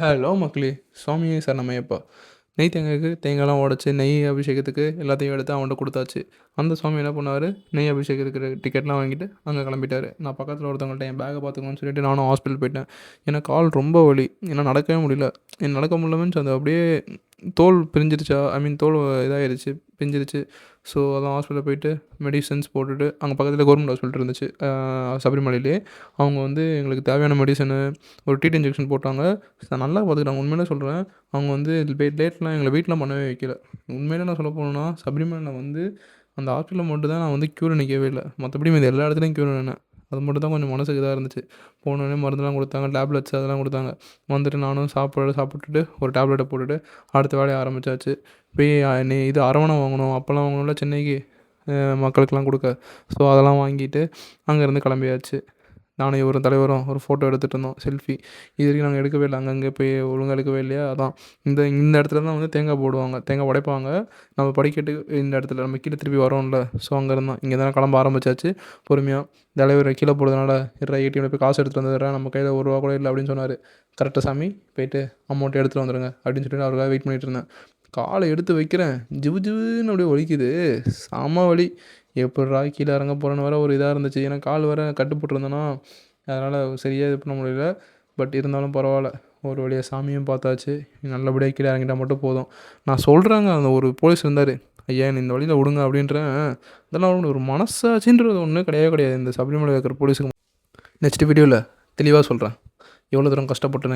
Hello மக்களே! சுவாமியே சரணமையப்பா! நெய் தேங்காய்க்கு தேங்காய்லாம் உடைச்சு, நெய் அபிஷேகத்துக்கு எல்லாத்தையும் எடுத்து அவன்ட்ட குடுத்தாச்சு. அந்த சுவாமி என்ன பண்ணாரு, நெய் அபிஷேகத்துக்கு டிக்கெட்லாம் வாங்கிட்டு அங்க கிளம்பிட்டாரு. நான் பக்கத்துல ஒருத்தவங்கள்ட்ட என் பேக்க பார்த்துக்கோன்னு சொல்லிட்டு நானும் ஹாஸ்பிட்டல் போயிட்டேன். எனக்கு கால் ரொம்ப வலி. என்னால நடக்கவே முடியல. நடக்க முடியல மீன்ஸ் அது அப்படியே தோல் பிரிஞ்சிருச்சா, ஐ மீன் தோல் இதாயிருச்சு, பிஞ்சிருச்சு. ஸோ, அதான் ஹாஸ்பிட்டல் போயிட்டு மெடிசன்ஸ் போட்டுட்டு அங்கே பக்கத்துல கவர்மெண்ட் ஹாஸ்பிட்டல் இருந்துச்சு. சபரிமலையிலேயே. அவங்க வந்து எங்களுக்கு தேவையான மெடிசனு, ஒரு டிடி இன்ஜெக்ஷன் போட்டாங்க. நல்லா பார்த்துக்கிட்டாங்க. உண்மையிலே சொல்கிறேன். அவங்க வந்து லேட்லாம் எங்களை வெயிட்லாம் பண்ணவே வைக்கல. உண்மையிலே நான் சொல்ல போனேன்னா, சபரிமலையில் வந்து அந்த ஹாஸ்பிட்டலில் மட்டும் தான் நான் வந்து க்யூவில் நிற்கவே இல்லை. மற்றபடி மீதி எல்லா இடத்துலையும் க்யூவில் நின்னேன். அது மட்டும் தான் கொஞ்சம் மனசுக்கு இதாக இருந்துச்சு. போனோடனே மருந்துலாம் கொடுத்தாங்க, டேப்லெட்ஸ் அதெல்லாம் கொடுத்தாங்க. வந்துட்டு நானும் சாப்பிட்டுட்டு ஒரு டேப்லெட்டை போட்டுட்டு அடுத்த வேலையை ஆரம்பித்தாச்சு. போய் இது அரவணை வாங்கணும். அப்போல்லாம் வாங்கணும்ல சென்னைக்கு மக்களுக்கெல்லாம் கொடுக்க. ஸோ, அதெல்லாம் வாங்கிட்டு அங்கேருந்து கிளம்பியாச்சு. நானும் இவரும் தலைவரும் ஒரு ஃபோட்டோ எடுத்துகிட்டு இருந்தோம், செல்ஃபி. இது வரைக்கும் நாங்கள் எடுக்கவே இல்லை. அங்கங்கே போய் ஒழுங்கா எடுக்கவே இல்லையா, அதான். இந்த இந்த இடத்துல தான் வந்து தேங்காய் போடுவாங்க, தேங்காய் உடைப்பாங்க. நம்ம படிக்கட்டுக்கு இந்த இடத்துல நம்ம கீழே திருப்பி வரோம்ல, ஸோ அங்கேருந்து தான் இங்கே தான் கிளம்ப ஆரம்பிச்சாச்சு பொறுமையாக. தலைவர் கீழே போடுறதுனால ஏடிஎம்ல போய் காசு எடுத்துகிட்டு வந்துடுறேன், நம்ம கையில் ரூபா கூட இல்லை அப்படின்னு சொன்னார். கரெக்டாக சாமி போயிட்டு அமௌண்ட்டை எடுத்துகிட்டு வந்துடுங்க அப்படின்னு சொல்லிட்டு அவருக்காக வெயிட் பண்ணிகிட்டு இருந்தேன். காலை எடுத்து வைக்கிறேன், ஜிவு ஜிவுன்னு அப்படியே வலிக்குது, செம வலி. எப்பிட்றா கீழே இறங்க போகிறேன்னு வேறு ஒரு இதாக இருந்துச்சு. ஏன்னா கால் வேறு கட்டு போட்டிருந்தேன்னா, அதனால் சரியாக இது பண்ண முடியல. பட் இருந்தாலும் பரவாயில்ல, ஒரு வழியாக சாமியும் பார்த்தாச்சு. நல்லபடியாக கீழே இறங்கிட்டா மட்டும் போதும். நான் சொல்கிறேங்க, அந்த ஒரு போலீஸ் இருந்தார், ஐயா என்னை இந்த வழியில் விடுங்க அப்படின்றேன். அதெல்லாம் ஒரு மனசாட்சின்றது ஒன்று கிடையவே கிடையாது இந்த சபரிமலை இருக்கிற போலீஸுக்கு. நெக்ஸ்ட் வீடியோவில் தெளிவாக சொல்கிறேன், எவ்வளோ தூரம் கஷ்டப்பட்டு